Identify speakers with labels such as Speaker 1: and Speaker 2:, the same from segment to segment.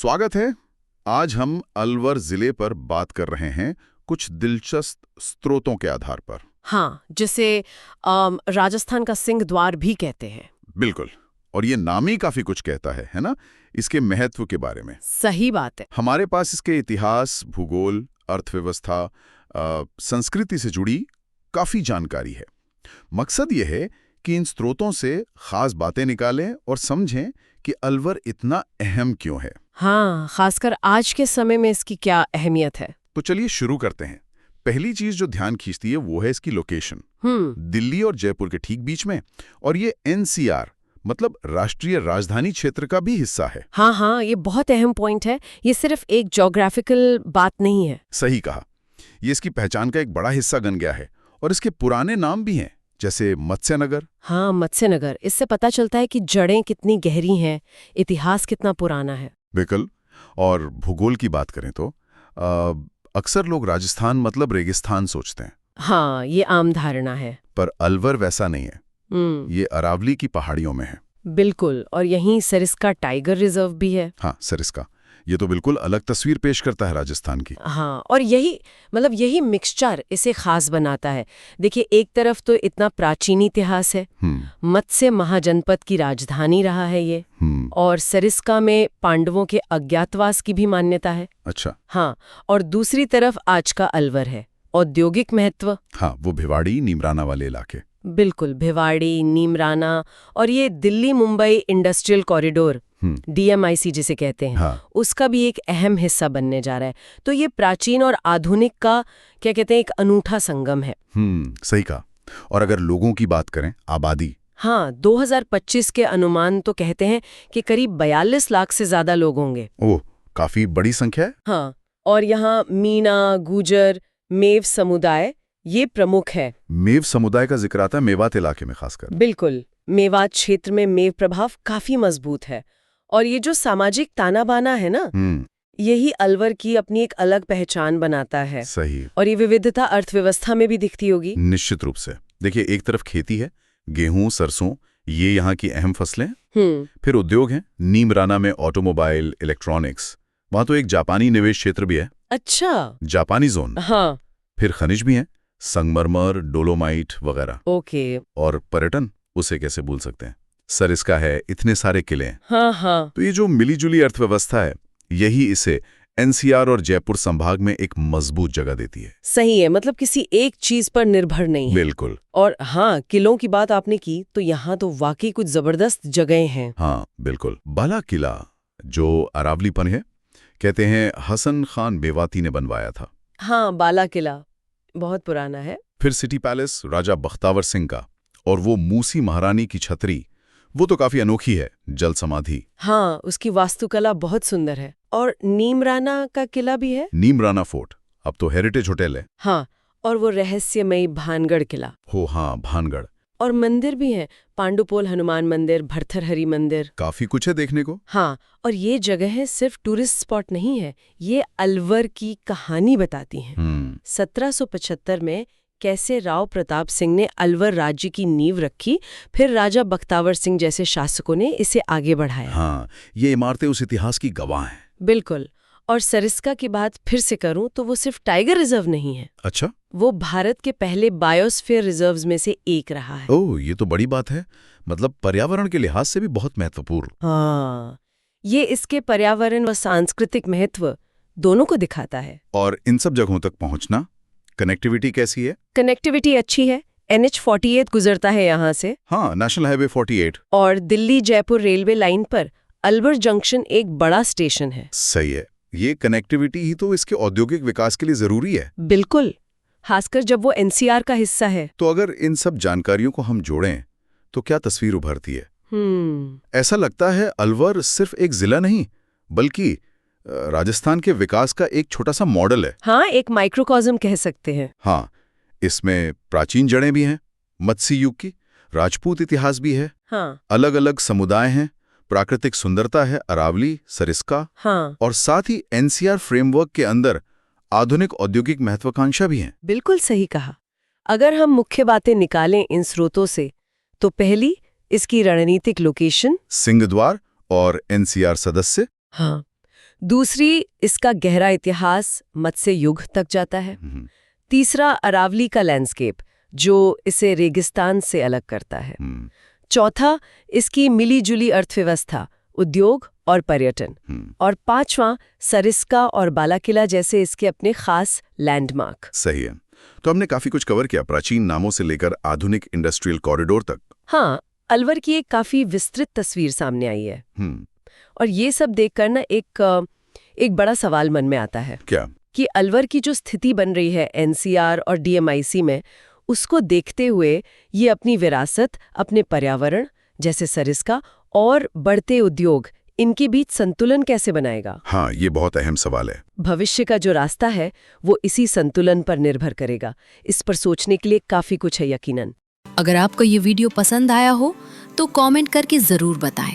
Speaker 1: स्वागत है। आज हम अलवर जिले पर बात कर रहे हैं कुछ दिलचस्प स्रोतों के आधार पर।
Speaker 2: हाँ, जिसे राजस्थान का सिंह द्वार भी कहते हैं।
Speaker 1: बिल्कुल। और ये नाम ही काफी कुछ कहता है ना, इसके महत्व के बारे में।
Speaker 2: सही बात है।
Speaker 1: हमारे पास इसके इतिहास, भूगोल, अर्थव्यवस्था, संस्कृति से जुड़ी काफी जानकारी है। मकसद ये है कि इन स्रोतों से खास बातें निकालें और समझें कि अलवर इतना अहम क्यों है।
Speaker 2: हाँ, खासकर आज के समय में इसकी क्या अहमियत है।
Speaker 1: तो चलिए शुरू करते हैं। पहली चीज जो ध्यान खींचती है वो है इसकी लोकेशन। दिल्ली और जयपुर के ठीक बीच में, और ये एनसीआर मतलब राष्ट्रीय राजधानी क्षेत्र का भी हिस्सा है।
Speaker 2: हाँ, ये बहुत अहम पॉइंट है। ये सिर्फ एक ज्योग्राफिकल बात नहीं है।
Speaker 1: सही कहा। ये इसकी पहचान का एक बड़ा हिस्सा बन गया है। और इसके पुराने नाम भी हैं, जैसे मत्स्यनगर।
Speaker 2: हाँ, मत्स्यनगर। इससे पता चलता है कि जड़ें कितनी गहरी हैं, इतिहास कितना पुराना है।
Speaker 1: बिल्कुल। और भूगोल की बात करें तो अक्सर लोग राजस्थान मतलब रेगिस्तान सोचते हैं।
Speaker 2: हाँ, ये आम धारणा है।
Speaker 1: पर अलवर वैसा नहीं है। ये अरावली की पहाड़ियों में है।
Speaker 2: बिल्कुल। और यहीं सरिस्का टाइगर रिजर्व भी है।
Speaker 1: हाँ, सरिस्का। ये तो बिल्कुल अलग तस्वीर पेश करता है राजस्थान की।
Speaker 2: हाँ, और यही मिक्सचर इसे खास बनाता है। देखिए, एक तरफ तो इतना प्राचीन इतिहास है, मत्स्य महाजनपद की राजधानी रहा है ये, और सरिस्का में पांडवों के अज्ञातवास की भी मान्यता है।
Speaker 1: अच्छा।
Speaker 2: हाँ, और दूसरी तरफ आज का अलवर है, औद्योगिक महत्व।
Speaker 1: हाँ, वो भिवाड़ी नीमराना वाले इलाके।
Speaker 2: बिल्कुल, भिवाड़ी, नीमराना, और ये Delhi Mumbai industrial corridor, DMIC जिसे कहते हैं,
Speaker 1: हाँ।
Speaker 2: उसका भी एक अहम हिस्सा बनने जा रहा है। तो ये प्राचीन और आधुनिक का क्या कहते हैं, एक अनूठा संगम है।
Speaker 1: सही कहा। और अगर लोगों की बात करें, आबादी।
Speaker 2: हाँ, 2025 के अनुमान तो कहते हैं कि करीब 42 लाख से ज्यादा लोग होंगे।
Speaker 1: ओह, काफी बड़ी संख्या है।
Speaker 2: हाँ, और यहाँ मीणा, गुजर, मेव समुदाय ये प्रमुख है।
Speaker 1: मेव समुदाय का जिक्र आता है मेवात इलाके में खासकर।
Speaker 2: बिल्कुल, मेवात क्षेत्र में मेव प्रभाव काफी मजबूत है। और ये जो सामाजिक ताना बाना है ना, यही अलवर की अपनी एक अलग पहचान बनाता है।
Speaker 1: सही।
Speaker 2: और ये विविधता अर्थव्यवस्था में भी दिखती होगी।
Speaker 1: निश्चित रूप से। देखिए, एक तरफ खेती है, गेहूं, सरसों, ये यहाँ की अहम फसलें। फिर उद्योग हैं, नीमराना में ऑटोमोबाइल, इलेक्ट्रॉनिक्स। वहां तो एक जापानी निवेश क्षेत्र भी है।
Speaker 2: अच्छा।
Speaker 1: जापानी जोन।
Speaker 2: हाँ।
Speaker 1: फिर खनिज भी हैं, संगमरमर, डोलोमाइट वगैरह।
Speaker 2: ओके।
Speaker 1: और पर्यटन, उसे कैसे भूल सकते हैं। सरिस्का है, इतने सारे किले हैं।
Speaker 2: हाँ।
Speaker 1: तो ये जो मिलीजुली अर्थव्यवस्था है, यही इसे एनसीआर और जयपुर संभाग में एक मजबूत जगह देती है।
Speaker 2: सही है, मतलब किसी एक चीज पर निर्भर नहीं है।
Speaker 1: बिल्कुल।
Speaker 2: और हाँ, किलों की बात आपने की, तो यहाँ तो वाकई कुछ जबरदस्त जगह हैं।
Speaker 1: हाँ, बिल्कुल। बाला किला, जो अरावलीपन है, कहते हैं हसन खान बेवाती ने बनवाया था।
Speaker 2: हाँ, बाला किला बहुत पुराना है।
Speaker 1: फिर सिटी पैलेस राजा बख्तावर सिंह का, और वो मूसी महारानी की छतरी, वो तो काफी अनोखी है, जल समाधि।
Speaker 2: हाँ, उसकी वास्तुकला बहुत सुंदर है। और नीमराना का किला भी है।
Speaker 1: नीमराना फोर्ट अब तो हेरिटेज होटल है।
Speaker 2: हाँ, और वो रहस्यमयी भानगढ़ किला।
Speaker 1: हो हाँ, भानगढ़।
Speaker 2: और मंदिर भी हैं, पांडुपोल हनुमान मंदिर, भरथरहरि मंदिर।
Speaker 1: काफी कुछ है देखने को।
Speaker 2: हाँ, और ये जगह सिर्फ टूरिस्ट स्पॉट नहीं है, ये अलवर की कहानी बताती हैं। 1775 में कैसे राव प्रताप सिंह ने अलवर राज्य की नींव रखी, फिर राजा बख्तावर सिंह जैसे शासकों ने इसे आगे बढ़ाया।
Speaker 1: हाँ, ये इमारतें उस इतिहास की गवाह हैं।
Speaker 2: बिल्कुल। और सरिस्का की बात फिर से करूं तो वो सिर्फ टाइगर रिजर्व नहीं है।
Speaker 1: अच्छा।
Speaker 2: वो भारत के पहले बायोस्फीयर रिजर्व्स में से एक रहा है।
Speaker 1: ओह, ये तो बड़ी बात है। मतलब पर्यावरण के लिहाज से भी बहुत महत्वपूर्ण।
Speaker 2: हाँ, ये इसके पर्यावरण व सांस्कृतिक महत्व दोनों को दिखाता है।
Speaker 1: और इन सब जगहों तक पहुंचना, कनेक्टिविटी कैसी है?
Speaker 2: कनेक्टिविटी अच्छी है। NH48 गुजरता है यहाँ से।
Speaker 1: हाँ, नेशनल हाईवे 48।
Speaker 2: और दिल्ली जयपुर रेलवे लाइन पर अलवर जंक्शन एक बड़ा स्टेशन है।
Speaker 1: सही है। ये कनेक्टिविटी ही तो इसके औद्योगिक विकास के लिए जरूरी है।
Speaker 2: बिल्कुल, खासकर जब वो NCR का हिस्सा है।
Speaker 1: तो अगर इन सब जानकारियों को हम जोड़ें तो क्या तस्वीर उभरती है? ऐसा लगता है अलवर सिर्फ एक जिला नहीं, बल्कि राजस्थान के विकास का एक छोटा सा मॉडल है।
Speaker 2: हाँ, एक माइक्रोकॉज्म कह सकते हैं।
Speaker 1: हाँ, इसमें प्राचीन जड़ें भी हैं, मत्स्य युग की, राजपूत इतिहास भी है।
Speaker 2: हाँ।
Speaker 1: अलग अलग समुदाय हैं, प्राकृतिक सुंदरता है, अरावली, सरिस्का।
Speaker 2: हाँ।
Speaker 1: और साथ ही NCR फ्रेमवर्क के अंदर आधुनिक औद्योगिक महत्वाकांक्षा भी है।
Speaker 2: बिल्कुल सही कहा। अगर हम मुख्य बातें निकालें इन स्रोतों से, तो पहली, इसकी रणनीतिक लोकेशन,
Speaker 1: सिंह द्वार और NCR सदस्य।
Speaker 2: हाँ। दूसरी, इसका गहरा इतिहास मत्स्य युग तक जाता है। तीसरा, अरावली का लैंडस्केप जो इसे रेगिस्तान से अलग करता है। चौथा, इसकी मिली-जुली अर्थव्यवस्था, उद्योग और पर्यटन। और पांचवां, सरिस्का और बालाकिला जैसे इसके अपने खास लैंडमार्क।
Speaker 1: सही है। तो हमने काफी कुछ कवर किया, प्राचीन नामों से लेकर आधुनिक इंडस्ट्रियल कॉरिडोर तक।
Speaker 2: हाँ, अलवर की एक काफी विस्तृत तस्वीर सामने आई है। और ये सब देखकर ना एक बड़ा सवाल मन में आता है।
Speaker 1: क्या? कि
Speaker 2: अलवर की जो स्थिति बन रही है एनसीआर और डीएमआईसी में, उसको देखते हुए ये अपनी विरासत, अपने पर्यावरण जैसे सरिस्का और बढ़ते उद्योग, इनके बीच संतुलन कैसे बनाएगा?
Speaker 1: हाँ, ये बहुत अहम सवाल है।
Speaker 2: भविष्य का जो रास्ता है वो इसी संतुलन पर निर्भर करेगा। इस पर सोचने के लिए काफी कुछ है यकीनन।
Speaker 3: अगर आपको ये वीडियो पसंद आया हो तो कमेंट करके ज़रूर बताएं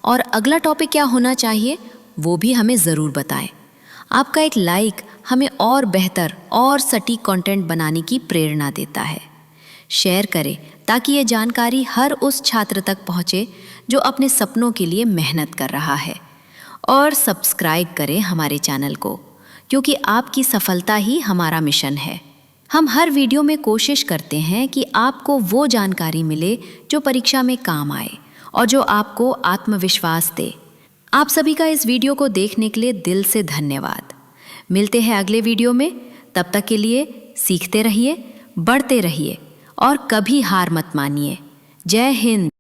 Speaker 3: और अगला टॉपिक क्या होना चाहिए वो भी हमें ज़रूर बताएं। आपका एक लाइक हमें और बेहतर और सटीक कंटेंट बनाने की प्रेरणा देता है। शेयर करें ताकि ये जानकारी हर उस छात्र तक पहुँचे जो अपने सपनों के लिए मेहनत कर रहा है। और सब्सक्राइब करें हमारे चैनल को, क्योंकि आपकी सफलता ही हमारा मिशन है। हम हर वीडियो में कोशिश करते हैं कि आपको वो जानकारी मिले जो परीक्षा में काम आए और जो आपको आत्मविश्वास दे। आप सभी का इस वीडियो को देखने के लिए दिल से धन्यवाद। मिलते हैं अगले वीडियो में। तब तक के लिए सीखते रहिए, बढ़ते रहिए और कभी हार मत मानिए। जय हिंद।